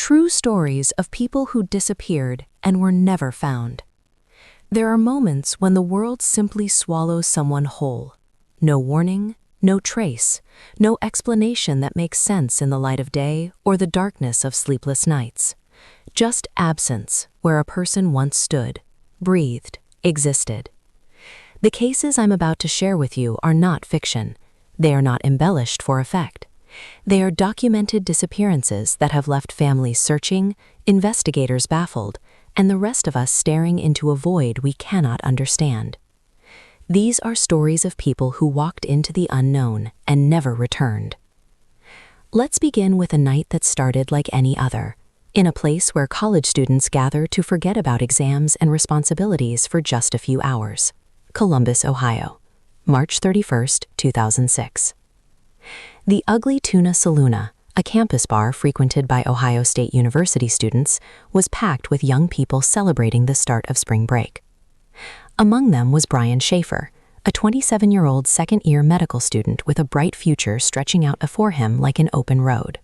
True stories of people who disappeared and were never found. There are moments when the world simply swallows someone whole. No warning, no trace, no explanation that makes sense in the light of day or the darkness of sleepless nights. Just absence where a person once stood, breathed, existed. The cases I'm about to share with you are not fiction. They are not embellished for effect. They are documented disappearances that have left families searching, investigators baffled, and the rest of us staring into a void we cannot understand. These are stories of people who walked into the unknown and never returned. Let's begin with a night that started like any other, in a place where college students gather to forget about exams and responsibilities for just a few hours. Columbus, Ohio, March 31st, 2006. The Ugly Tuna Saloon, a campus bar frequented by Ohio State University students, was packed with young people celebrating the start of spring break. Among them was Brian Shaffer, a 27-year-old second-year medical student with a bright future stretching out before him like an open road.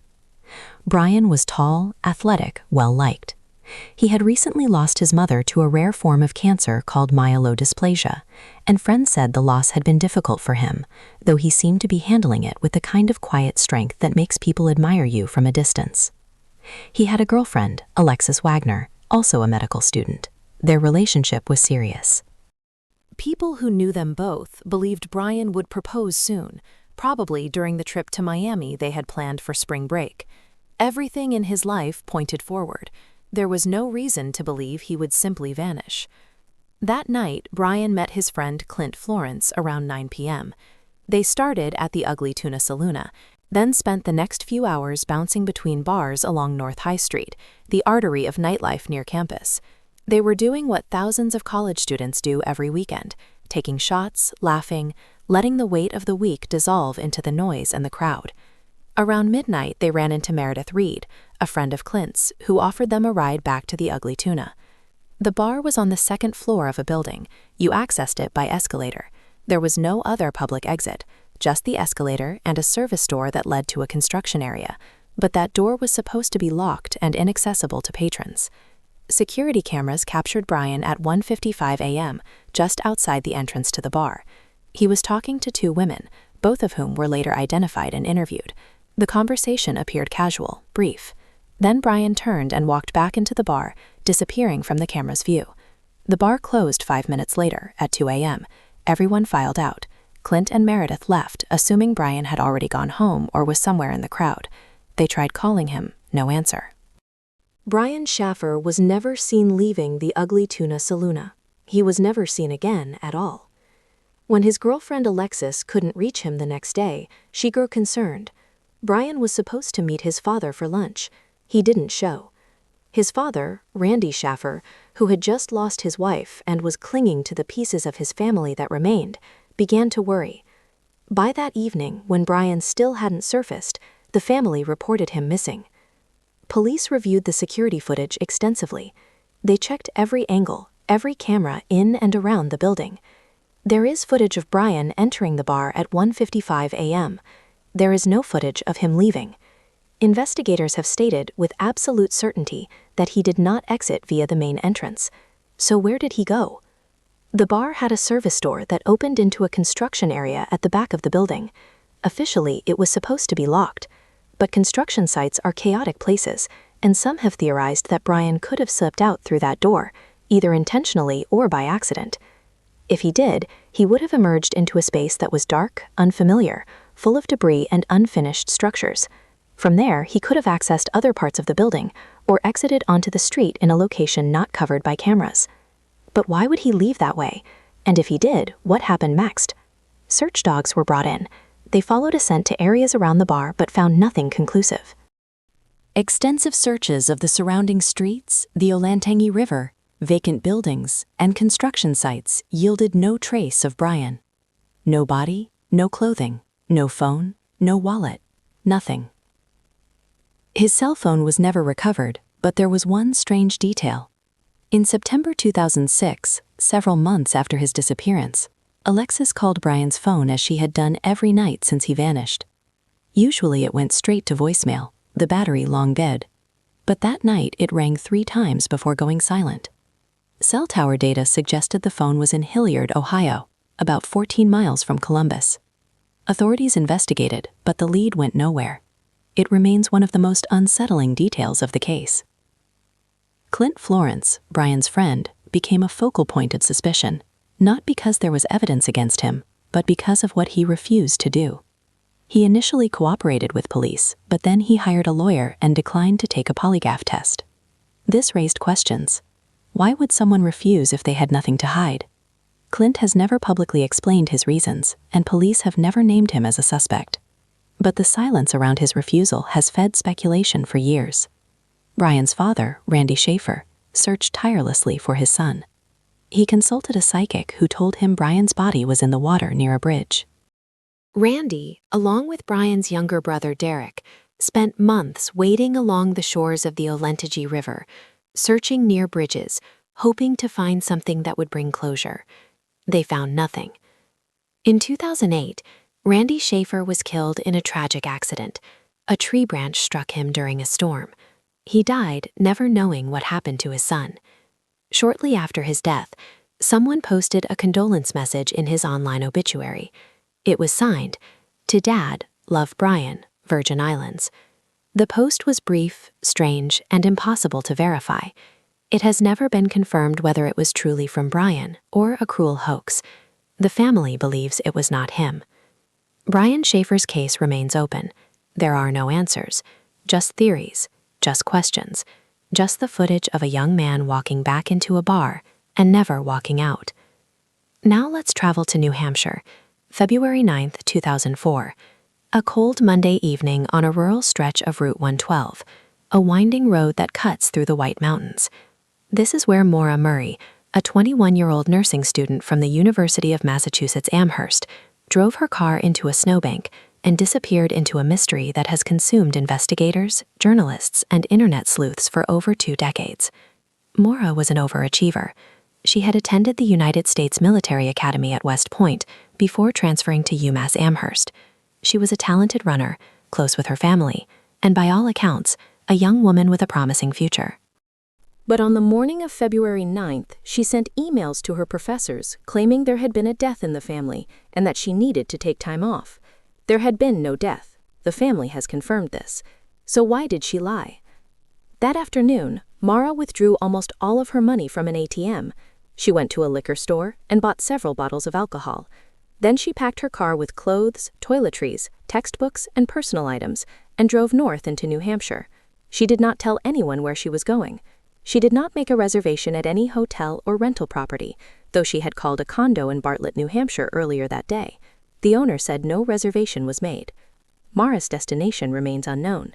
Brian was tall, athletic, well-liked. He had recently lost his mother to a rare form of cancer called myelodysplasia, and friends said the loss had been difficult for him, though he seemed to be handling it with the kind of quiet strength that makes people admire you from a distance. He had a girlfriend, Alexis Wagner, also a medical student. Their relationship was serious. People who knew them both believed Brian would propose soon, probably during the trip to Miami they had planned for spring break. Everything in his life pointed forward. There was no reason to believe he would simply vanish. That night, Brian met his friend Clint Florence around 9 p.m. They started at the Ugly Tuna Saloon, then spent the next few hours bouncing between bars along North High Street, the artery of nightlife near campus. They were doing what thousands of college students do every weekend, taking shots, laughing, letting the weight of the week dissolve into the noise and the crowd. Around midnight, they ran into Meredith Reed, a friend of Clint's, who offered them a ride back to the Ugly Tuna. The bar was on the second floor of a building. You accessed it by escalator. There was no other public exit, just the escalator and a service door that led to a construction area, but that door was supposed to be locked and inaccessible to patrons. Security cameras captured Brian at 1:55 a.m., just outside the entrance to the bar. He was talking to two women, both of whom were later identified and interviewed. The conversation appeared casual, brief. Then Brian turned and walked back into the bar, disappearing from the camera's view. The bar closed 5 minutes later, at 2 a.m. Everyone filed out. Clint and Meredith left, assuming Brian had already gone home or was somewhere in the crowd. They tried calling him, no answer. Brian Shaffer was never seen leaving the Ugly Tuna Saloon. He was never seen again at all. When his girlfriend Alexis couldn't reach him the next day, she grew concerned. Brian was supposed to meet his father for lunch. He didn't show. His father, Randy Shaffer, who had just lost his wife and was clinging to the pieces of his family that remained, began to worry. By that evening, when Brian still hadn't surfaced, the family reported him missing. Police reviewed the security footage extensively. They checked every angle, every camera in and around the building. There is footage of Brian entering the bar at 1:55 a.m. There is no footage of him leaving. Investigators have stated with absolute certainty that he did not exit via the main entrance. So where did he go? The bar had a service door that opened into a construction area at the back of the building. Officially, it was supposed to be locked. But construction sites are chaotic places, and some have theorized that Brian could have slipped out through that door, either intentionally or by accident. If he did, he would have emerged into a space that was dark, unfamiliar, full of debris and unfinished structures. From there, he could have accessed other parts of the building or exited onto the street in a location not covered by cameras. But why would he leave that way? And if he did, what happened next? Search dogs were brought in. They followed a scent to areas around the bar but found nothing conclusive. Extensive searches of the surrounding streets, the Olentangy River, vacant buildings, and construction sites yielded no trace of Brian. No body, no clothing, no phone, no wallet, nothing. His cell phone was never recovered, but there was one strange detail. In September 2006, several months after his disappearance, Alexis called Brian's phone as she had done every night since he vanished. Usually it went straight to voicemail, the battery long dead. but that night it rang 3 times before going silent. Cell tower data suggested the phone was in Hilliard, Ohio, about 14 miles from Columbus. Authorities investigated, but the lead went nowhere. It remains one of the most unsettling details of the case. Clint Florence, Brian's friend, became a focal point of suspicion, not because there was evidence against him, but because of what he refused to do. He initially cooperated with police, but then he hired a lawyer and declined to take a polygraph test. This raised questions. Why would someone refuse if they had nothing to hide? Clint has never publicly explained his reasons, and police have never named him as a suspect. But the silence around his refusal has fed speculation for years. Brian's father, Randy Shaffer, searched tirelessly for his son. He consulted a psychic who told him Brian's body was in the water near a bridge. Randy, along with Brian's younger brother Derek, spent months wading along the shores of the Olentangy River, searching near bridges, hoping to find something that would bring closure. They found nothing. In 2008, Randy Shaffer was killed in a tragic accident. A tree branch struck him during a storm. He died, never knowing what happened to his son. Shortly after his death, someone posted a condolence message in his online obituary. It was signed, "To Dad, love Brian, Virgin Islands." The post was brief, strange, and impossible to verify. It has never been confirmed whether it was truly from Brian or a cruel hoax. The family believes it was not him. Brian Shaffer's case remains open. There are no answers, just theories, just questions, just the footage of a young man walking back into a bar and never walking out. Now let's travel to New Hampshire, February 9, 2004. A cold Monday evening on a rural stretch of Route 112, a winding road that cuts through the White Mountains. This is where Maura Murray, a 21-year-old nursing student from the University of Massachusetts Amherst, drove her car into a snowbank and disappeared into a mystery that has consumed investigators, journalists, and internet sleuths for over 2 decades. Maura was an overachiever. She had attended the United States Military Academy at West Point before transferring to UMass Amherst. She was a talented runner, close with her family, and by all accounts, a young woman with a promising future. But on the morning of February 9th, she sent emails to her professors claiming there had been a death in the family and that she needed to take time off. There had been no death. The family has confirmed this. So why did she lie? That afternoon, Maura withdrew almost all of her money from an ATM. She went to a liquor store and bought several bottles of alcohol. Then she packed her car with clothes, toiletries, textbooks, and personal items and drove north into New Hampshire. She did not tell anyone where she was going. She did not make a reservation at any hotel or rental property, though she had called a condo in Bartlett, New Hampshire earlier that day. The owner said no reservation was made. Maura's destination remains unknown.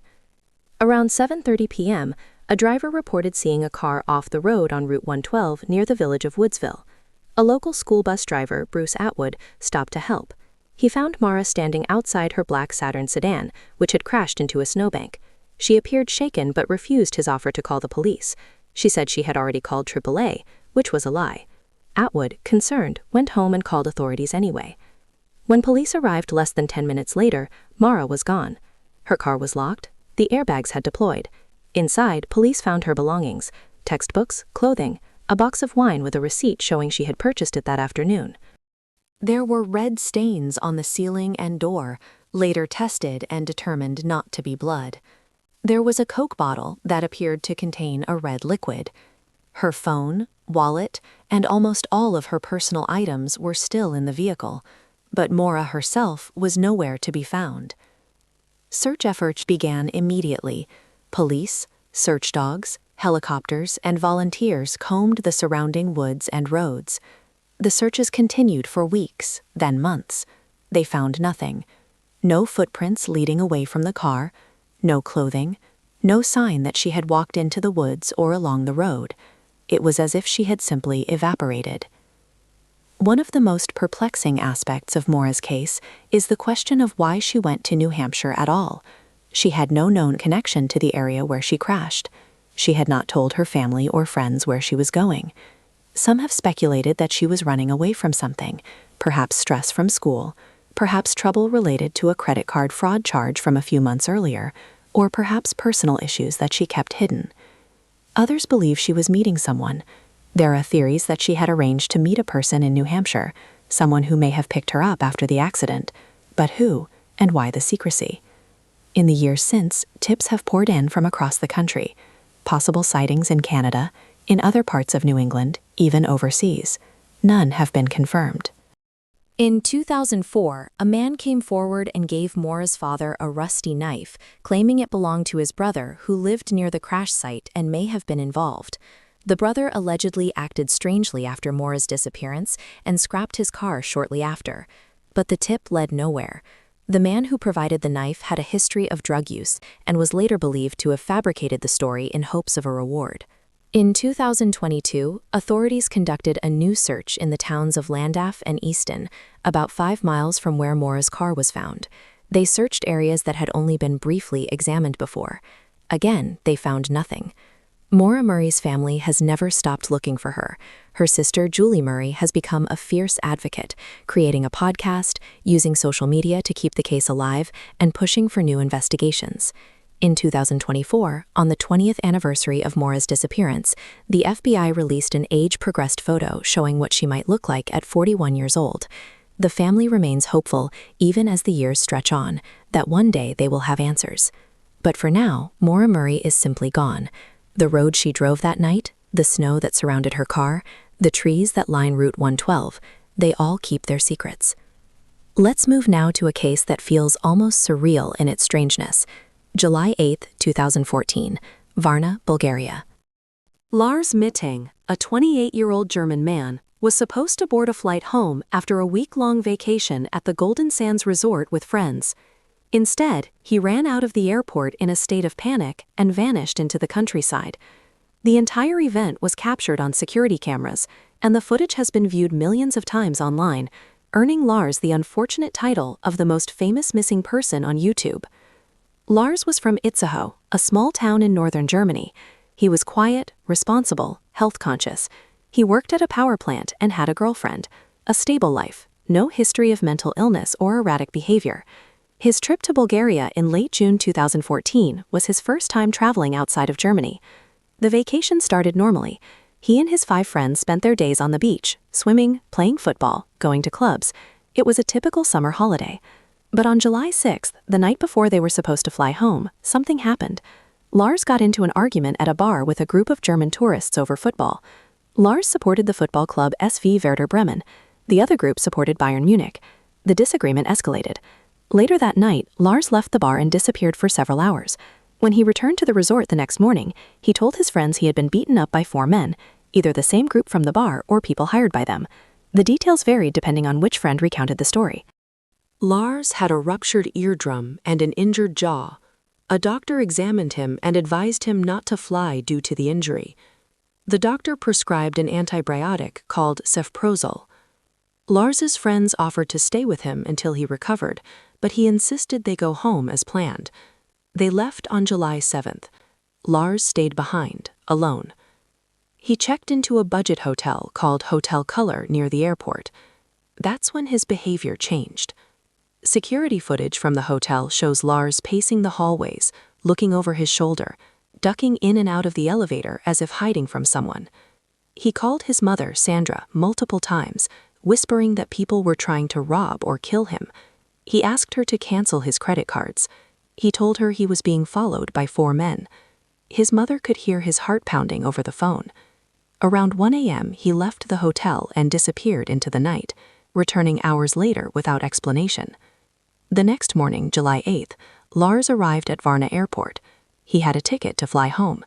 Around 7:30 p.m., a driver reported seeing a car off the road on Route 112 near the village of Woodsville. A local school bus driver, Bruce Atwood, stopped to help. He found Maura standing outside her black Saturn sedan, which had crashed into a snowbank. She appeared shaken but refused his offer to call the police. She said she had already called AAA, which was a lie. Atwood, concerned, went home and called authorities anyway. When police arrived less than 10 minutes later, Maura was gone. Her car was locked. The airbags had deployed. Inside, police found her belongings, textbooks, clothing, a box of wine with a receipt showing she had purchased it that afternoon. There were red stains on the ceiling and door, later tested and determined not to be blood. There was a Coke bottle that appeared to contain a red liquid. Her phone, wallet, and almost all of her personal items were still in the vehicle, but Maura herself was nowhere to be found. Search efforts began immediately. Police, search dogs, helicopters, and volunteers combed the surrounding woods and roads. The searches continued for weeks, then months. They found nothing. No footprints leading away from the car, no clothing, no sign that she had walked into the woods or along the road. It was as if she had simply evaporated. One of the most perplexing aspects of Maura's case is the question of why she went to New Hampshire at all. She had no known connection to the area where she crashed. She had not told her family or friends where she was going. Some have speculated that she was running away from something, perhaps stress from school, perhaps trouble related to a credit card fraud charge from a few months earlier, or perhaps personal issues that she kept hidden. Others believe she was meeting someone. There are theories that she had arranged to meet a person in New Hampshire, someone who may have picked her up after the accident. But who, and why the secrecy? In the years since, tips have poured in from across the country. Possible sightings in Canada, in other parts of New England, even overseas. None have been confirmed. In 2004, a man came forward and gave Maura's father a rusty knife, claiming it belonged to his brother, who lived near the crash site and may have been involved. The brother allegedly acted strangely after Maura's disappearance and scrapped his car shortly after. But the tip led nowhere. The man who provided the knife had a history of drug use and was later believed to have fabricated the story in hopes of a reward. In 2022, authorities conducted a new search in the towns of Llandaff and Easton, about 5 miles from where Maura's car was found. They searched areas that had only been briefly examined before. Again, they found nothing. Maura Murray's family has never stopped looking for her. Her sister, Jodi Murray, has become a fierce advocate, creating a podcast, using social media to keep the case alive, and pushing for new investigations. In 2024, on the 20th anniversary of Maura's disappearance, the FBI released an age-progressed photo showing what she might look like at 41 years old. The family remains hopeful, even as the years stretch on, that one day they will have answers. But for now, Maura Murray is simply gone. The road she drove that night, the snow that surrounded her car, the trees that line Route 112, they all keep their secrets. Let's move now to a case that feels almost surreal in its strangeness. July 8, 2014, Varna, Bulgaria. Lars Mittank, a 28-year-old German man, was supposed to board a flight home after a week-long vacation at the Golden Sands Resort with friends. Instead, he ran out of the airport in a state of panic and vanished into the countryside. The entire event was captured on security cameras, and the footage has been viewed millions of times online, earning Lars the unfortunate title of the most famous missing person on YouTube. Lars was from Itzehoe, a small town in northern Germany. He was quiet, responsible, health-conscious. He worked at a power plant and had a girlfriend. A stable life, no history of mental illness or erratic behavior. His trip to Bulgaria in late June 2014 was his first time traveling outside of Germany. The vacation started normally. He and his 5 friends spent their days on the beach, swimming, playing football, going to clubs. It was a typical summer holiday. But on July 6th, the night before they were supposed to fly home, something happened. Lars got into an argument at a bar with a group of German tourists over football. Lars supported the football club SV Werder Bremen. The other group supported Bayern Munich. The disagreement escalated. Later that night, Lars left the bar and disappeared for several hours. When he returned to the resort the next morning, he told his friends he had been beaten up by 4 men, either the same group from the bar or people hired by them. The details varied depending on which friend recounted the story. Lars had a ruptured eardrum and an injured jaw. A doctor examined him and advised him not to fly due to the injury. The doctor prescribed an antibiotic called cefprozil. Lars's friends offered to stay with him until he recovered, but he insisted they go home as planned. They left on July 7th. Lars stayed behind, alone. He checked into a budget hotel called Hotel Color near the airport. That's when his behavior changed. Security footage from the hotel shows Lars pacing the hallways, looking over his shoulder, ducking in and out of the elevator as if hiding from someone. He called his mother, Sandra, multiple times, whispering that people were trying to rob or kill him. He asked her to cancel his credit cards. He told her he was being followed by 4 men. His mother could hear his heart pounding over the phone. Around 1 a.m., he left the hotel and disappeared into the night, returning hours later without explanation. The next morning, July 8th, Lars arrived at Varna Airport. He had a ticket to fly home.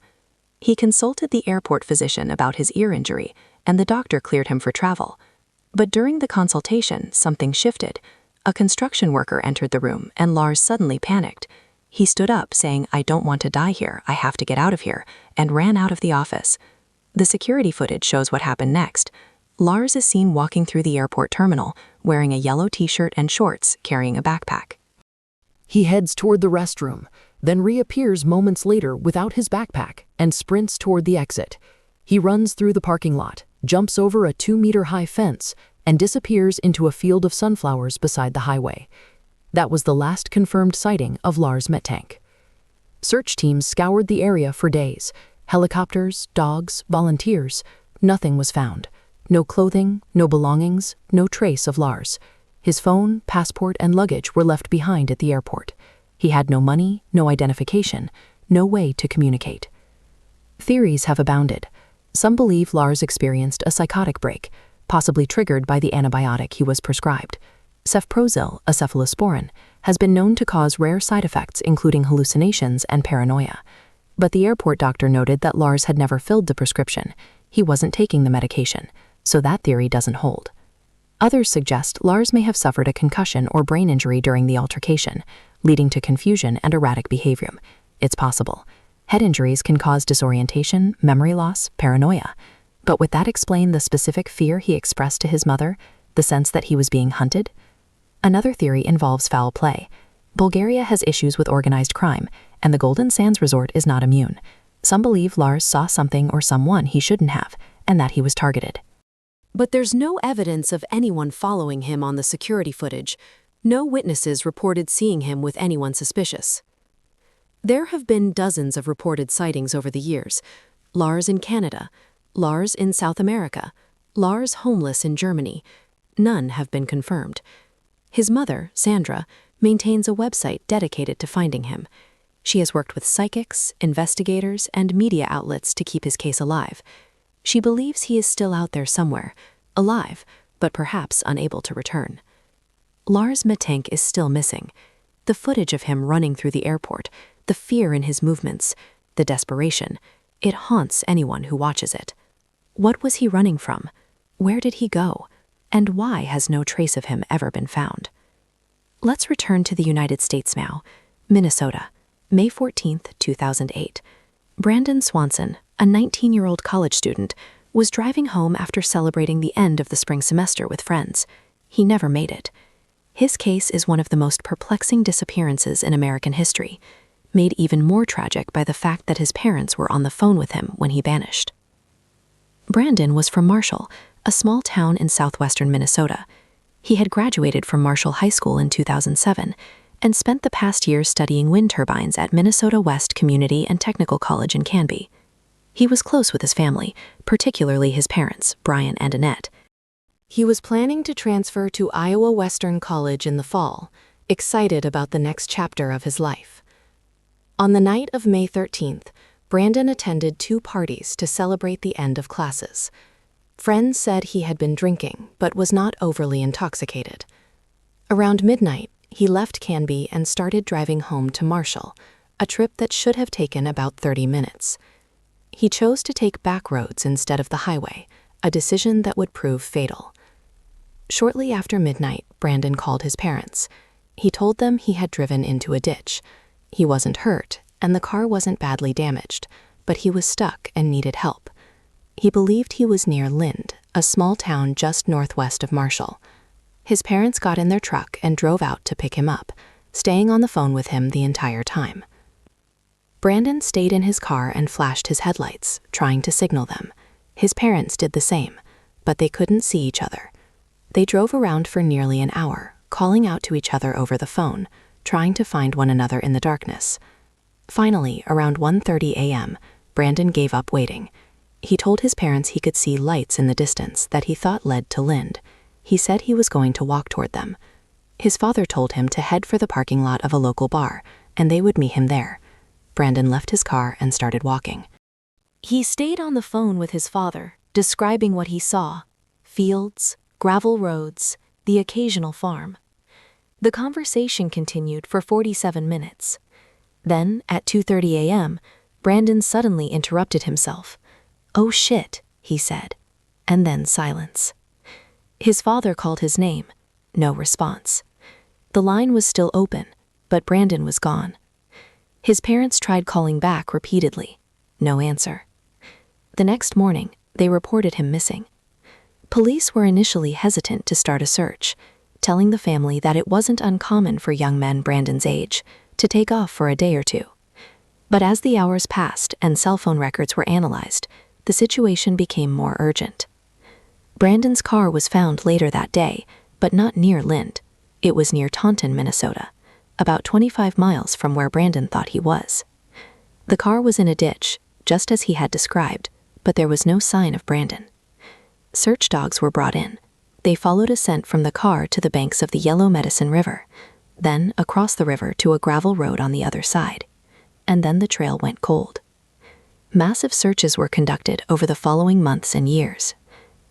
He consulted the airport physician about his ear injury, and the doctor cleared him for travel. But during the consultation, something shifted. A construction worker entered the room, and Lars suddenly panicked. He stood up, saying, "I don't want to die here, I have to get out of here," and ran out of the office. The security footage shows what happened next. Lars is seen walking through the airport terminal, wearing a yellow t-shirt and shorts, carrying a backpack. He heads toward the restroom, then reappears moments later without his backpack and sprints toward the exit. He runs through the parking lot, jumps over a 2-meter-high fence, and disappears into a field of sunflowers beside the highway. That was the last confirmed sighting of Lars Mittank. Search teams scoured the area for days. Helicopters, dogs, volunteers. Nothing was found. No clothing, no belongings, no trace of Lars. His phone, passport, and luggage were left behind at the airport. He had no money, no identification, no way to communicate. Theories have abounded. Some believe Lars experienced a psychotic break, possibly triggered by the antibiotic he was prescribed. Cefprozil, a cephalosporin, has been known to cause rare side effects including hallucinations and paranoia. But the airport doctor noted that Lars had never filled the prescription. He wasn't taking the medication, so that theory doesn't hold. Others suggest Lars may have suffered a concussion or brain injury during the altercation, leading to confusion and erratic behavior. It's possible. Head injuries can cause disorientation, memory loss, paranoia. But would that explain the specific fear he expressed to his mother, the sense that he was being hunted? Another theory involves foul play. Bulgaria has issues with organized crime, and the Golden Sands Resort is not immune. Some believe Lars saw something or someone he shouldn't have, and that he was targeted. But there's no evidence of anyone following him on the security footage. No witnesses reported seeing him with anyone suspicious. There have been dozens of reported sightings over the years. Lars in Canada, Lars in South America, Lars homeless in Germany. None have been confirmed. His mother, Sandra, maintains a website dedicated to finding him. She has worked with psychics, investigators, and media outlets to keep his case alive. She believes he is still out there somewhere, alive, but perhaps unable to return. Lars Mittank is still missing. The footage of him running through the airport, the fear in his movements, the desperation, it haunts anyone who watches it. What was he running from? Where did he go? And why has no trace of him ever been found? Let's return to the United States now. Minnesota, May 14, 2008. Brandon Swanson, a 19-year-old college student, was driving home after celebrating the end of the spring semester with friends. He never made it. His case is one of the most perplexing disappearances in American history, made even more tragic by the fact that his parents were on the phone with him when he vanished. Brandon was from Marshall, a small town in southwestern Minnesota. He had graduated from Marshall High School in 2007 and spent the past year studying wind turbines at Minnesota West Community and Technical College in Canby. He was close with his family, particularly his parents, Brian and Annette. He was planning to transfer to Iowa Western College in the fall, excited about the next chapter of his life. On the night of May 13th, Brandon attended 2 parties to celebrate the end of classes. Friends said he had been drinking, but was not overly intoxicated. Around midnight, he left Canby and started driving home to Marshall, a trip that should have taken about 30 minutes. He chose to take back roads instead of the highway, a decision that would prove fatal. Shortly after midnight, Brandon called his parents. He told them he had driven into a ditch. He wasn't hurt, and the car wasn't badly damaged, but he was stuck and needed help. He believed he was near Lind, a small town just northwest of Marshall. His parents got in their truck and drove out to pick him up, staying on the phone with him the entire time. Brandon stayed in his car and flashed his headlights, trying to signal them. His parents did the same, but they couldn't see each other. They drove around for nearly an hour, calling out to each other over the phone, trying to find one another in the darkness. Finally, around 1:30 a.m., Brandon gave up waiting. He told his parents he could see lights in the distance that he thought led to Lind. He said he was going to walk toward them. His father told him to head for the parking lot of a local bar, and they would meet him there. Brandon left his car and started walking. He stayed on the phone with his father, describing what he saw: fields, gravel roads, the occasional farm. The conversation continued for 47 minutes. Then, at 2:30 a.m., Brandon suddenly interrupted himself. "Oh shit," he said, and then silence. His father called his name. No response. The line was still open, but Brandon was gone. His parents tried calling back repeatedly. No answer. The next morning, they reported him missing. Police were initially hesitant to start a search, telling the family that it wasn't uncommon for young men Brandon's age to take off for a day or two. But as the hours passed and cell phone records were analyzed, the situation became more urgent. Brandon's car was found later that day, but not near Lind. It was near Taunton, Minnesota, about 25 miles from where Brandon thought he was. The car was in a ditch, just as he had described, but there was no sign of Brandon. Search dogs were brought in. They followed a scent from the car to the banks of the Yellow Medicine River, then across the river to a gravel road on the other side, and then the trail went cold. Massive searches were conducted over the following months and years.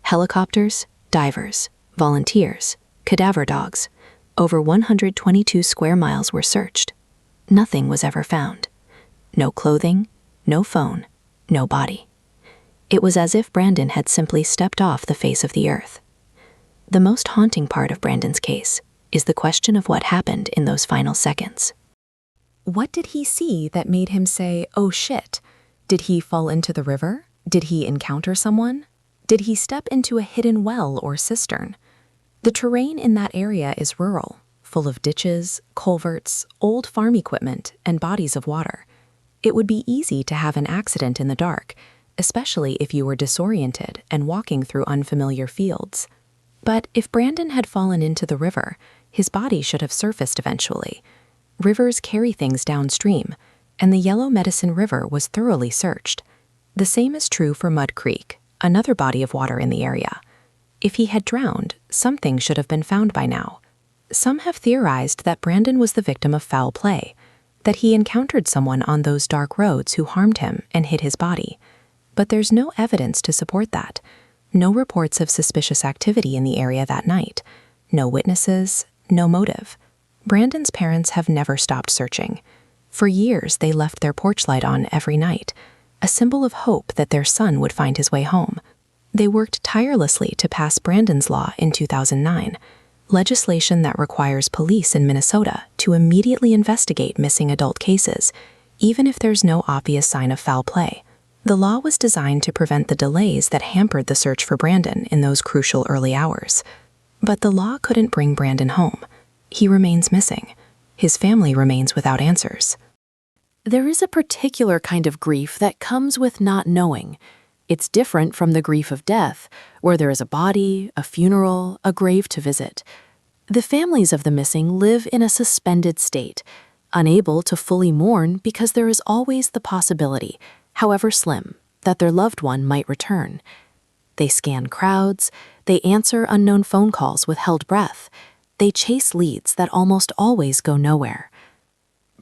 Helicopters, divers, volunteers, cadaver dogs, over 122 square miles were searched. Nothing was ever found. No clothing, no phone, no body. It was as if Brandon had simply stepped off the face of the earth. The most haunting part of Brandon's case is the question of what happened in those final seconds. What did he see that made him say, "Oh shit"? Did he fall into the river? Did he encounter someone? Did he step into a hidden well or cistern? The terrain in that area is rural, full of ditches, culverts, old farm equipment, and bodies of water. It would be easy to have an accident in the dark, especially if you were disoriented and walking through unfamiliar fields. But if Brandon had fallen into the river, his body should have surfaced eventually. Rivers carry things downstream, and the Yellow Medicine River was thoroughly searched. The same is true for Mud Creek, another body of water in the area. If he had drowned, something should have been found by now. Some have theorized that Brandon was the victim of foul play, that he encountered someone on those dark roads who harmed him and hid his body. But there's no evidence to support that. No reports of suspicious activity in the area that night. No witnesses, no motive. Brandon's parents have never stopped searching. For years, they left their porch light on every night, a symbol of hope that their son would find his way home. They worked tirelessly to pass Brandon's Law in 2009, legislation that requires police in Minnesota to immediately investigate missing adult cases, even if there's no obvious sign of foul play. The law was designed to prevent the delays that hampered the search for Brandon in those crucial early hours. But the law couldn't bring Brandon home. He remains missing. His family remains without answers. There is a particular kind of grief that comes with not knowing. It's different from the grief of death, where there is a body, a funeral, a grave to visit. The families of the missing live in a suspended state, unable to fully mourn because there is always the possibility, however slim, that their loved one might return. They scan crowds, they answer unknown phone calls with held breath, they chase leads that almost always go nowhere.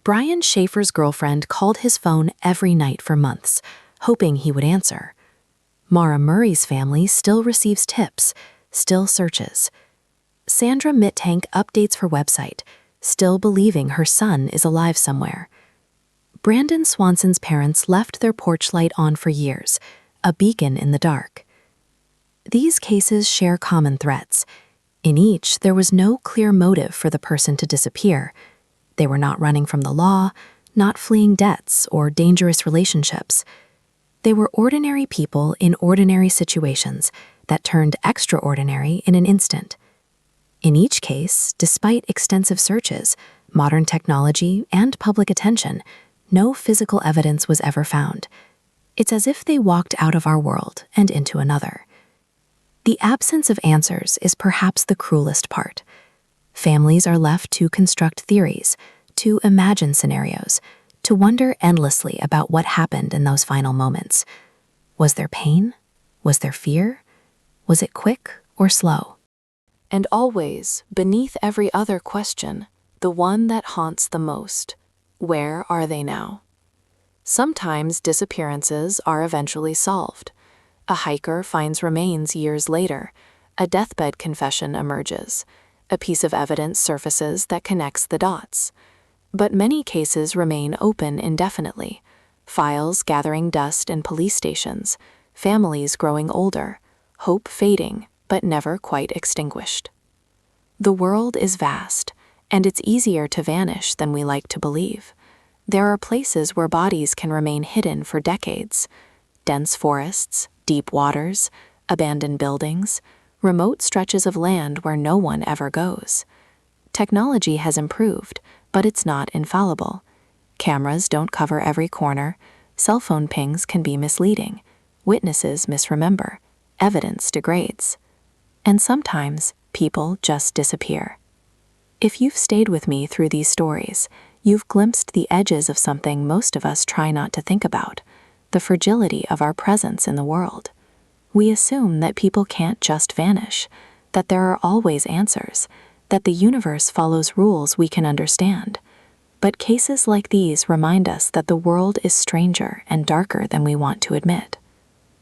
Brian Shaffer's girlfriend called his phone every night for months, hoping he would answer. Maura Murray's family still receives tips, still searches. Sandra Mittank updates her website, still believing her son is alive somewhere. Brandon Swanson's parents left their porch light on for years, a beacon in the dark. These cases share common threads. In each, there was no clear motive for the person to disappear. They were not running from the law, not fleeing debts or dangerous relationships. They were ordinary people in ordinary situations that turned extraordinary in an instant. In each case, despite extensive searches, modern technology, and public attention, no physical evidence was ever found. It's as if they walked out of our world and into another. The absence of answers is perhaps the cruelest part. Families are left to construct theories, to imagine scenarios, to wonder endlessly about what happened in those final moments. Was there pain? Was there fear? Was it quick or slow? And always, beneath every other question, the one that haunts the most: where are they now? Sometimes disappearances are eventually solved. A hiker finds remains years later. A deathbed confession emerges. A piece of evidence surfaces that connects the dots. But many cases remain open indefinitely. Files gathering dust in police stations, families growing older, hope fading, but never quite extinguished. The world is vast, and it's easier to vanish than we like to believe. There are places where bodies can remain hidden for decades. Dense forests, deep waters, abandoned buildings, remote stretches of land where no one ever goes. Technology has improved, but it's not infallible. Cameras don't cover every corner, cell phone pings can be misleading, witnesses misremember, evidence degrades. And sometimes, people just disappear. If you've stayed with me through these stories, you've glimpsed the edges of something most of us try not to think about, the fragility of our presence in the world. We assume that people can't just vanish, that there are always answers, that the universe follows rules we can understand. But cases like these remind us that the world is stranger and darker than we want to admit.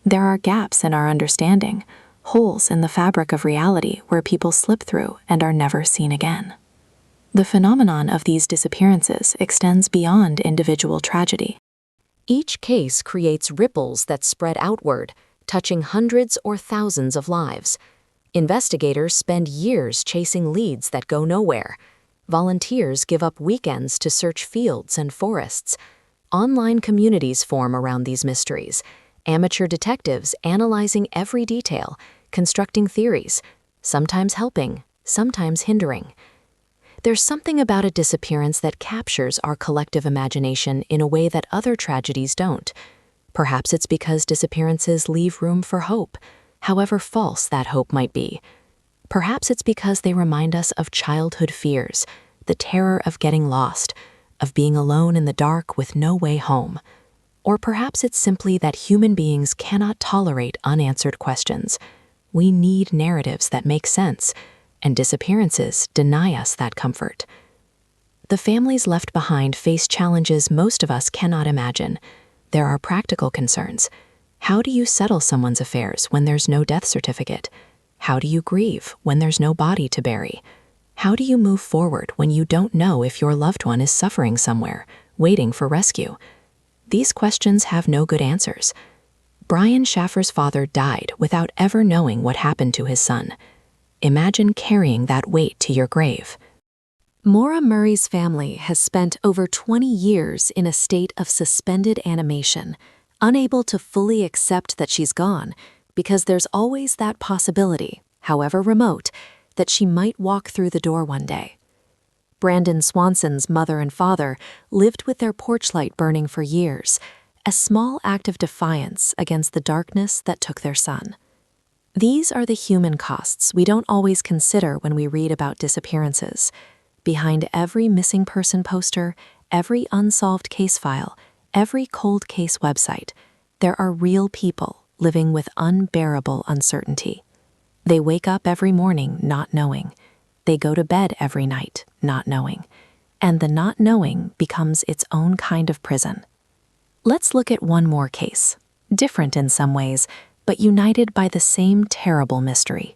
There are gaps in our understanding, holes in the fabric of reality where people slip through and are never seen again. The phenomenon of these disappearances extends beyond individual tragedy. Each case creates ripples that spread outward, touching hundreds or thousands of lives. Investigators spend years chasing leads that go nowhere. Volunteers give up weekends to search fields and forests. Online communities form around these mysteries. Amateur detectives analyzing every detail, constructing theories, sometimes helping, sometimes hindering. There's something about a disappearance that captures our collective imagination in a way that other tragedies don't. Perhaps it's because disappearances leave room for hope, however false that hope might be. Perhaps it's because they remind us of childhood fears, the terror of getting lost, of being alone in the dark with no way home. Or perhaps it's simply that human beings cannot tolerate unanswered questions. We need narratives that make sense, and disappearances deny us that comfort. The families left behind face challenges most of us cannot imagine. There are practical concerns. How do you settle someone's affairs when there's no death certificate? How do you grieve when there's no body to bury? How do you move forward when you don't know if your loved one is suffering somewhere, waiting for rescue? These questions have no good answers. Brian Shaffer's father died without ever knowing what happened to his son. Imagine carrying that weight to your grave. Maura Murray's family has spent over 20 years in a state of suspended animation, unable to fully accept that she's gone, because there's always that possibility, however remote, that she might walk through the door one day. Brandon Swanson's mother and father lived with their porch light burning for years, a small act of defiance against the darkness that took their son. These are the human costs we don't always consider when we read about disappearances. Behind every missing person poster, every unsolved case file, every cold case website, there are real people living with unbearable uncertainty. They wake up every morning not knowing. They go to bed every night not knowing. And the not knowing becomes its own kind of prison. Let's look at one more case, different in some ways, but united by the same terrible mystery.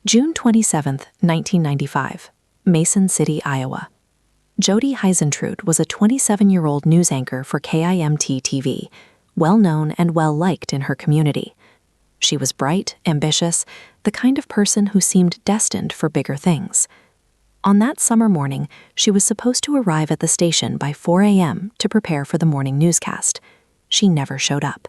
June 27, 1995, Mason City, Iowa. Jodi Huisentruit was a 27-year-old news anchor for KIMT TV, well-known and well-liked in her community. She was bright, ambitious, the kind of person who seemed destined for bigger things. On that summer morning, she was supposed to arrive at the station by 4 a.m. to prepare for the morning newscast. She never showed up.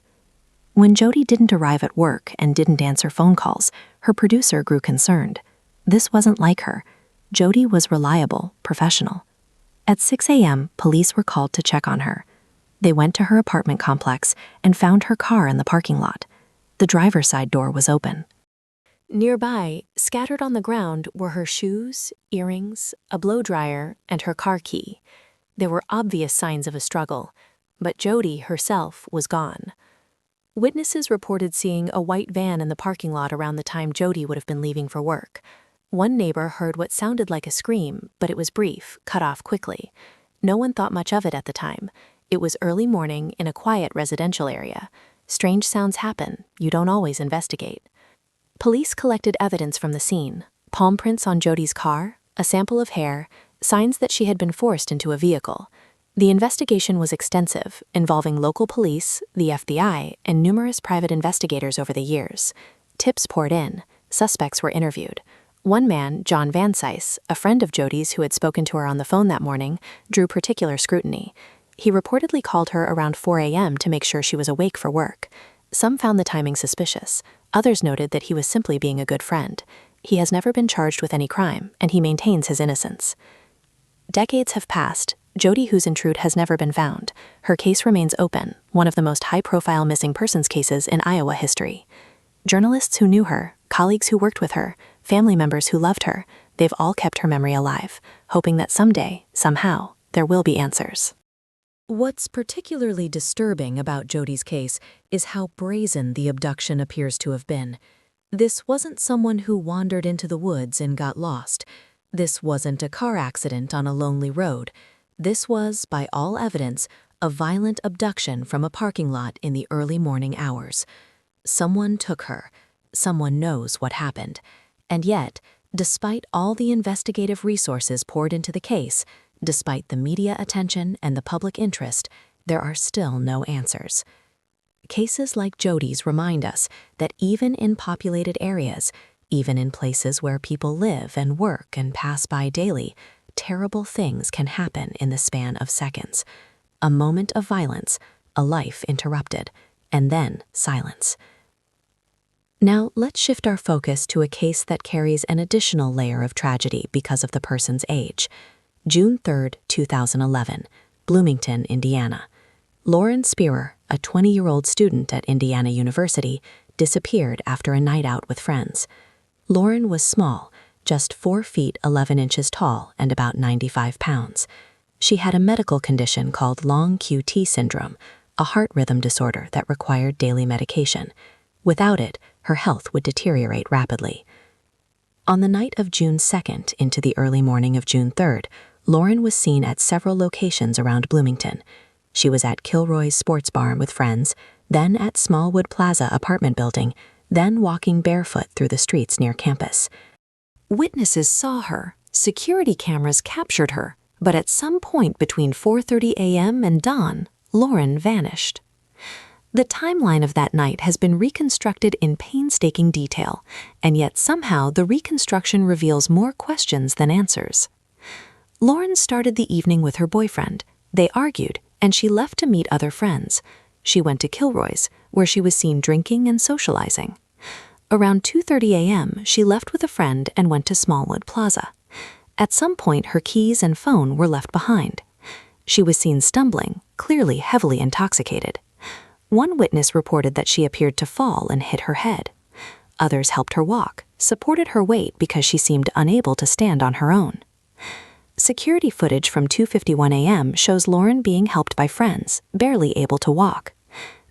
When Jodi didn't arrive at work and didn't answer phone calls, her producer grew concerned. This wasn't like her. Jodi was reliable, professional. At 6 a.m., police were called to check on her. They went to her apartment complex and found her car in the parking lot. The driver's side door was open. Nearby, scattered on the ground, were her shoes, earrings, a blow dryer, and her car key. There were obvious signs of a struggle, but Jodi herself was gone. Witnesses reported seeing a white van in the parking lot around the time Jodi would have been leaving for work. One neighbor heard what sounded like a scream, but it was brief, cut off quickly. No one thought much of it at the time. It was early morning in a quiet residential area. Strange sounds happen. You don't always investigate. Police collected evidence from the scene: palm prints on Jodi's car, a sample of hair, signs that she had been forced into a vehicle. The investigation was extensive, involving local police, the FBI, and numerous private investigators over the years. Tips poured in. Suspects were interviewed. One man, John Van Sice, a friend of Jodi's who had spoken to her on the phone that morning, drew particular scrutiny. He reportedly called her around 4 a.m. to make sure she was awake for work. Some found the timing suspicious. Others noted that he was simply being a good friend. He has never been charged with any crime, and he maintains his innocence. Decades have passed. Jodi Huisentruit has never been found. Her case remains open, one of the most high-profile missing persons cases in Iowa history. Journalists who knew her, colleagues who worked with her, family members who loved her, they've all kept her memory alive, hoping that someday, somehow, there will be answers. What's particularly disturbing about Jodi's case is how brazen the abduction appears to have been. This wasn't someone who wandered into the woods and got lost. This wasn't a car accident on a lonely road. This was, by all evidence, a violent abduction from a parking lot in the early morning hours. Someone took her. Someone knows what happened. And yet, despite all the investigative resources poured into the case, despite the media attention and the public interest, there are still no answers. Cases like Jodi's remind us that even in populated areas, even in places where people live and work and pass by daily, terrible things can happen in the span of seconds. A moment of violence, a life interrupted, and then silence. Now, let's shift our focus to a case that carries an additional layer of tragedy because of the person's age. June 3, 2011, Bloomington, Indiana. Lauren Spearer, a 20-year-old student at Indiana University, disappeared after a night out with friends. Lauren was small, just 4 feet 11 inches tall and about 95 pounds. She had a medical condition called long QT syndrome, a heart rhythm disorder that required daily medication. Without it, her health would deteriorate rapidly. On the night of June 2nd into the early morning of June 3rd, Lauren was seen at several locations around Bloomington. She was at Kilroy's Sports Bar with friends, then at Smallwood Plaza apartment building, then walking barefoot through the streets near campus. Witnesses saw her, security cameras captured her, but at some point between 4:30 a.m. and dawn, Lauren vanished. The timeline of that night has been reconstructed in painstaking detail, and yet somehow the reconstruction reveals more questions than answers. Lauren started the evening with her boyfriend. They argued, and she left to meet other friends. She went to Kilroy's, where she was seen drinking and socializing. Around 2:30 a.m., she left with a friend and went to Smallwood Plaza. At some point, her keys and phone were left behind. She was seen stumbling, clearly heavily intoxicated. One witness reported that she appeared to fall and hit her head. Others helped her walk, supported her weight because she seemed unable to stand on her own. Security footage from 2:51 a.m. shows Lauren being helped by friends, barely able to walk.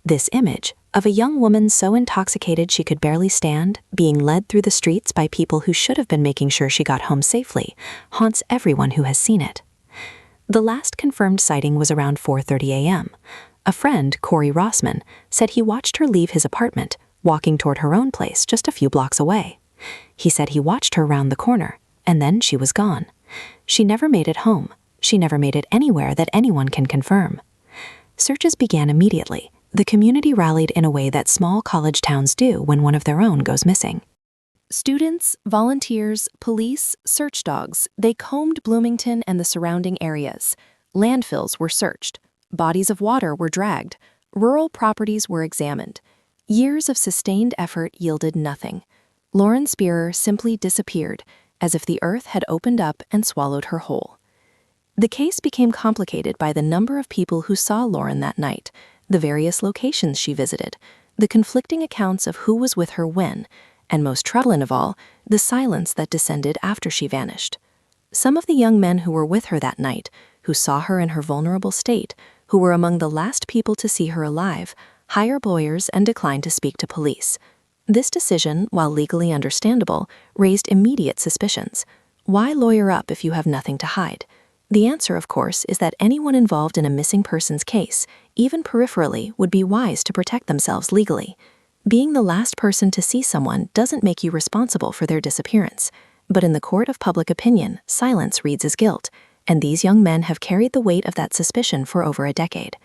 This image, of a young woman so intoxicated she could barely stand, being led through the streets by people who should have been making sure she got home safely, haunts everyone who has seen it. The last confirmed sighting was around 4:30 a.m. A friend, Corey Rossman, said he watched her leave his apartment, walking toward her own place just a few blocks away. He said he watched her round the corner, and then she was gone. She never made it home. She never made it anywhere that anyone can confirm. Searches began immediately. The community rallied in a way that small college towns do when one of their own goes missing. Students, volunteers, police, search dogs, they combed Bloomington and the surrounding areas. Landfills were searched. Bodies of water were dragged. Rural properties were examined. Years of sustained effort yielded nothing. Lauren Spearer simply disappeared, as if the earth had opened up and swallowed her whole. The case became complicated by the number of people who saw Lauren that night, the various locations she visited, the conflicting accounts of who was with her when, and most troubling of all, the silence that descended after she vanished. Some of the young men who were with her that night, who saw her in her vulnerable state, who were among the last people to see her alive, hired lawyers and declined to speak to police. This decision, while legally understandable, raised immediate suspicions. Why lawyer up if you have nothing to hide? The answer, of course, is that anyone involved in a missing persons case, even peripherally, would be wise to protect themselves legally. Being the last person to see someone doesn't make you responsible for their disappearance. But in the court of public opinion, silence reads as guilt, and these young men have carried the weight of that suspicion for over a decade.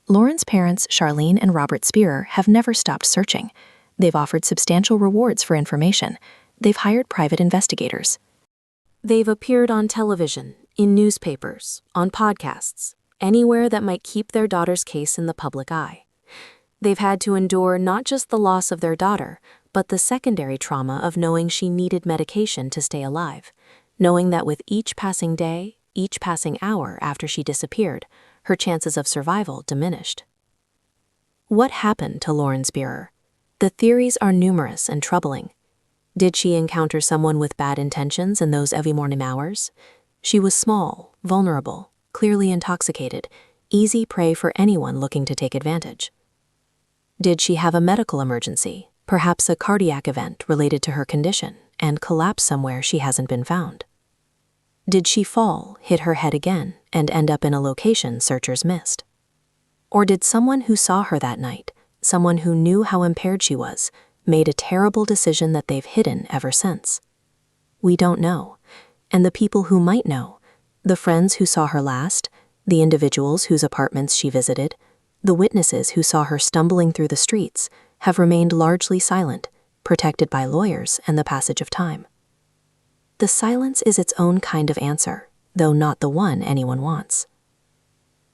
Lauren's parents, Charlene and Robert Spearer, have never stopped searching. They've offered substantial rewards for information. They've hired private investigators. They've appeared on television, in newspapers, on podcasts, anywhere that might keep their daughter's case in the public eye. They've had to endure not just the loss of their daughter, but the secondary trauma of knowing she needed medication to stay alive, knowing that with each passing day, each passing hour after she disappeared, her chances of survival diminished. What happened to Lauren Spearer? The theories are numerous and troubling. Did she encounter someone with bad intentions in those early morning hours? She was small, vulnerable, clearly intoxicated, easy prey for anyone looking to take advantage. Did she have a medical emergency, perhaps a cardiac event related to her condition, and collapse somewhere she hasn't been found? Did she fall, hit her head again, and end up in a location searchers missed? Or did someone who saw her that night, someone who knew how impaired she was, made a terrible decision that they've hidden ever since? We don't know, and the people who might know, the friends who saw her last, the individuals whose apartments she visited, the witnesses who saw her stumbling through the streets, have remained largely silent, protected by lawyers and the passage of time. The silence is its own kind of answer, though not the one anyone wants.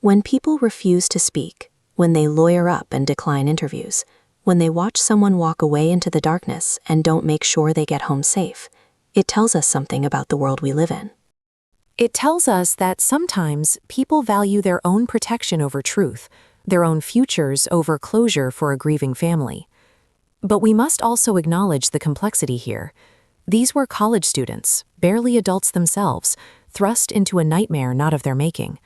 When people refuse to speak, when they lawyer up and decline interviews, when they watch someone walk away into the darkness and don't make sure they get home safe, it tells us something about the world we live in. It tells us that sometimes people value their own protection over truth, their own futures over closure for a grieving family. But we must also acknowledge the complexity here. These were college students, barely adults themselves, thrust into a nightmare not of their making.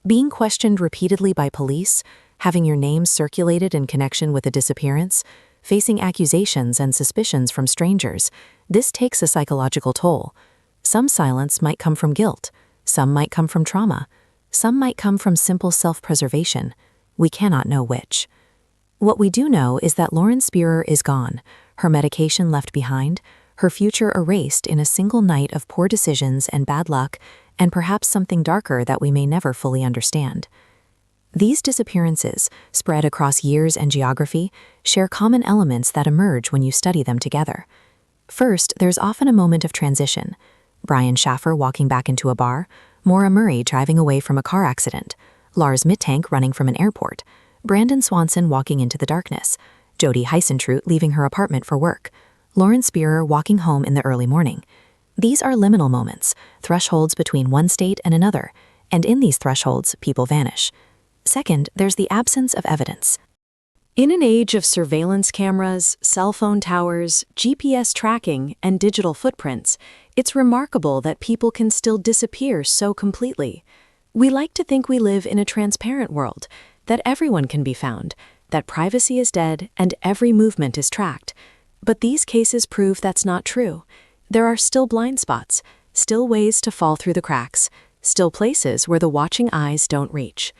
Being questioned repeatedly by police, having your name circulated in connection with a disappearance, facing accusations and suspicions from strangers, this takes a psychological toll. Some silence might come from guilt, some might come from trauma, some might come from simple self-preservation. We cannot know which. What we do know is that Lauren Spearer is gone, her medication left behind, her future erased in a single night of poor decisions and bad luck, and perhaps something darker that we may never fully understand. These disappearances, spread across years and geography, share common elements that emerge when you study them together. First, there's often a moment of transition. Brian Shaffer walking back into a bar, Maura Murray driving away from a car accident, Lars Mittank running from an airport, Brandon Swanson walking into the darkness, Jodi Huisentruit leaving her apartment for work, Lauren Spearer walking home in the early morning. These are liminal moments, thresholds between one state and another, and in these thresholds, people vanish. Second, there's the absence of evidence. In an age of surveillance cameras, cell phone towers, GPS tracking, and digital footprints, it's remarkable that people can still disappear so completely. We like to think we live in a transparent world, that everyone can be found, that privacy is dead and every movement is tracked. But these cases prove that's not true. There are still blind spots, still ways to fall through the cracks, still places where the watching eyes don't reach.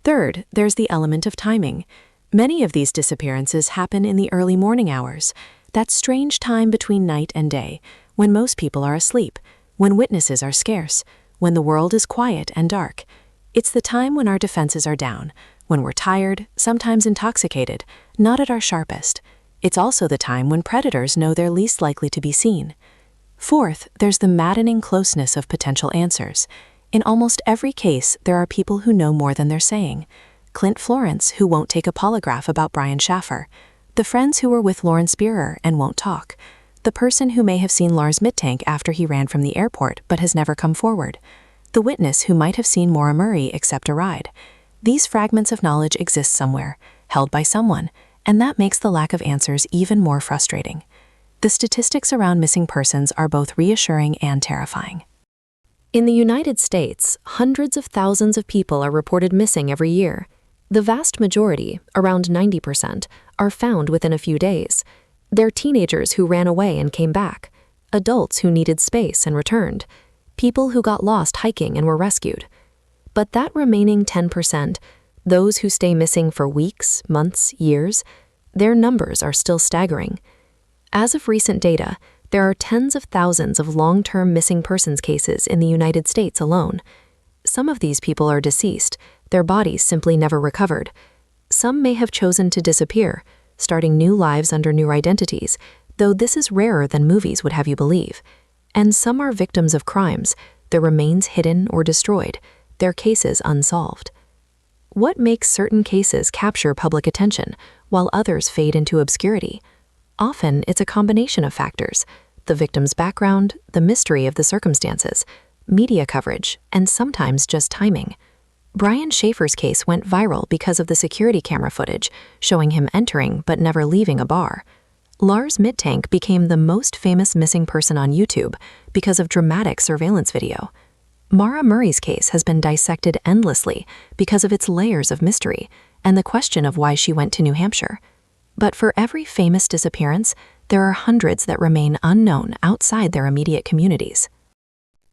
Third, there's the element of timing. Many of these disappearances happen in the early morning hours, that strange time between night and day, when most people are asleep, when witnesses are scarce, when the world is quiet and dark. It's the time when our defenses are down, when we're tired, sometimes intoxicated, not at our sharpest. It's also the time when predators know they're least likely to be seen. Fourth, there's the maddening closeness of potential answers. In almost every case, there are people who know more than they're saying. Clint Florence, who won't take a polygraph about Brian Shaffer. The friends who were with Lauren Spearer and won't talk. The person who may have seen Lars Mittank after he ran from the airport but has never come forward. The witness who might have seen Maura Murray accept a ride. These fragments of knowledge exist somewhere, held by someone, and that makes the lack of answers even more frustrating. The statistics around missing persons are both reassuring and terrifying. In the United States, hundreds of thousands of people are reported missing every year. The vast majority, around 90%, are found within a few days. They're teenagers who ran away and came back, adults who needed space and returned, people who got lost hiking and were rescued. But that remaining 10%, those who stay missing for weeks, months, years, their numbers are still staggering. As of recent data, there are tens of thousands of long-term missing persons cases in the United States alone. Some of these people are deceased, their bodies simply never recovered. Some may have chosen to disappear, starting new lives under new identities, though this is rarer than movies would have you believe. And some are victims of crimes, their remains hidden or destroyed, their cases unsolved. What makes certain cases capture public attention, while others fade into obscurity? Often, it's a combination of factors: the victim's background, the mystery of the circumstances, media coverage, and sometimes just timing. Brian Shaffer's case went viral because of the security camera footage showing him entering but never leaving a bar. Lars Mittank became the most famous missing person on YouTube because of dramatic surveillance video. Maura Murray's case has been dissected endlessly because of its layers of mystery and the question of why she went to New Hampshire. But for every famous disappearance, there are hundreds that remain unknown outside their immediate communities.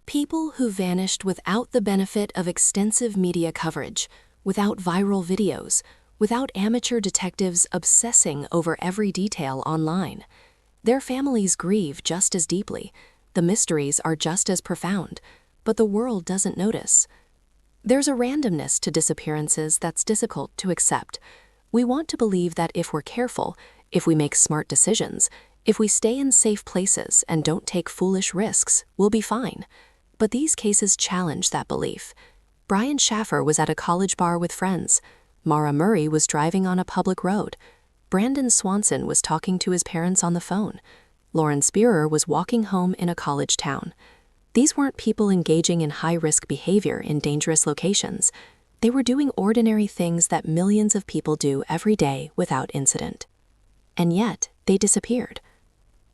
People who vanished without the benefit of extensive media coverage, without viral videos, without amateur detectives obsessing over every detail online. Their families grieve just as deeply, the mysteries are just as profound, but the world doesn't notice. There's a randomness to disappearances that's difficult to accept. We want to believe that if we're careful, if we make smart decisions, if we stay in safe places and don't take foolish risks, we'll be fine. But these cases challenge that belief. Brian Shaffer was at a college bar with friends. Maura Murray was driving on a public road. Brandon Swanson was talking to his parents on the phone. Lauren Spearer was walking home in a college town. These weren't people engaging in high-risk behavior in dangerous locations. They were doing ordinary things that millions of people do every day without incident. And yet, they disappeared.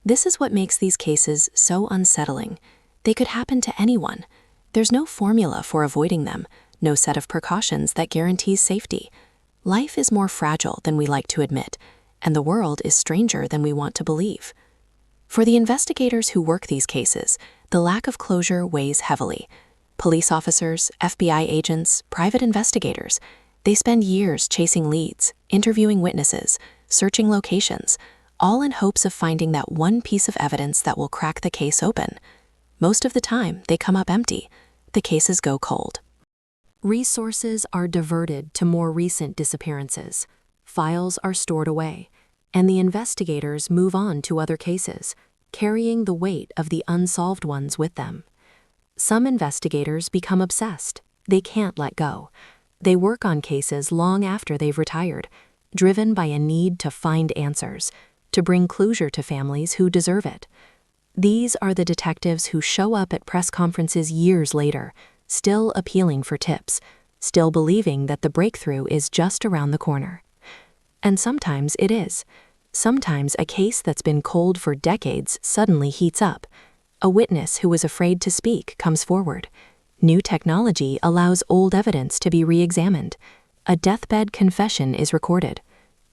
This is what makes these cases so unsettling. They could happen to anyone. There's no formula for avoiding them, no set of precautions that guarantees safety. Life is more fragile than we like to admit, and the world is stranger than we want to believe. For the investigators who work these cases, the lack of closure weighs heavily. Police officers, FBI agents, private investigators, they spend years chasing leads, interviewing witnesses, searching locations, all in hopes of finding that one piece of evidence that will crack the case open. Most of the time, they come up empty. The cases go cold. Resources are diverted to more recent disappearances. Files are stored away, and the investigators move on to other cases, carrying the weight of the unsolved ones with them. Some investigators become obsessed. They can't let go. They work on cases long after they've retired, driven by a need to find answers, to bring closure to families who deserve it. These are the detectives who show up at press conferences years later, still appealing for tips, still believing that the breakthrough is just around the corner. And sometimes it is. Sometimes a case that's been cold for decades suddenly heats up. A witness who was afraid to speak comes forward. New technology allows old evidence to be re-examined. A deathbed confession is recorded.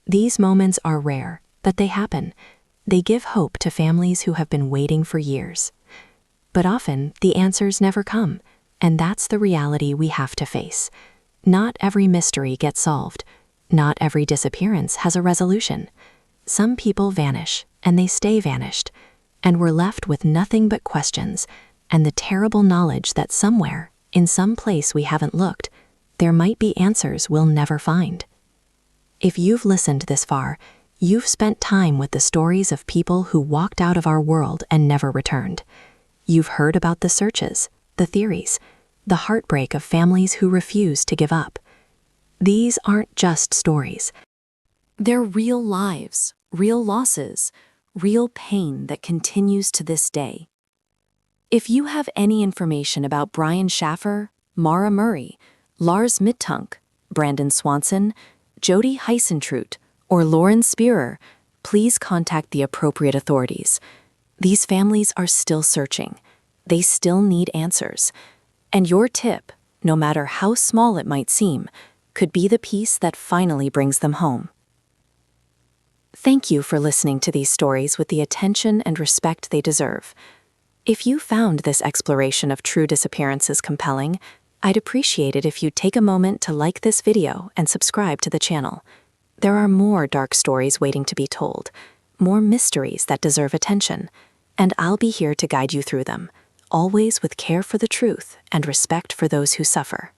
These moments are rare, but they happen. They give hope to families who have been waiting for years. But often, the answers never come, and that's the reality we have to face. Not every mystery gets solved. Not every disappearance has a resolution. Some people vanish, and they stay vanished, and we're left with nothing but questions and the terrible knowledge that somewhere, in some place we haven't looked, there might be answers we'll never find. If you've listened this far, you've spent time with the stories of people who walked out of our world and never returned. You've heard about the searches, the theories, the heartbreak of families who refuse to give up. These aren't just stories. They're real lives, real losses, real pain that continues to this day. If you have any information about Brian Shaffer, Maura Murray, Lars Mittank, Brandon Swanson, Jodi Huisentruit, or Lauren Spearer, please contact the appropriate authorities. These families are still searching. They still need answers. And your tip, no matter how small it might seem, could be the piece that finally brings them home. Thank you for listening to these stories with the attention and respect they deserve. If you found this exploration of true disappearances compelling, I'd appreciate it if you'd take a moment to like this video and subscribe to the channel. There are more dark stories waiting to be told, more mysteries that deserve attention, and I'll be here to guide you through them, always with care for the truth and respect for those who suffer.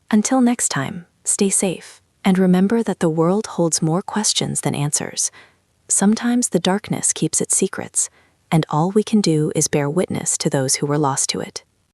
Until next time, stay safe, and remember that the world holds more questions than answers. Sometimes the darkness keeps its secrets, and all we can do is bear witness to those who were lost to it.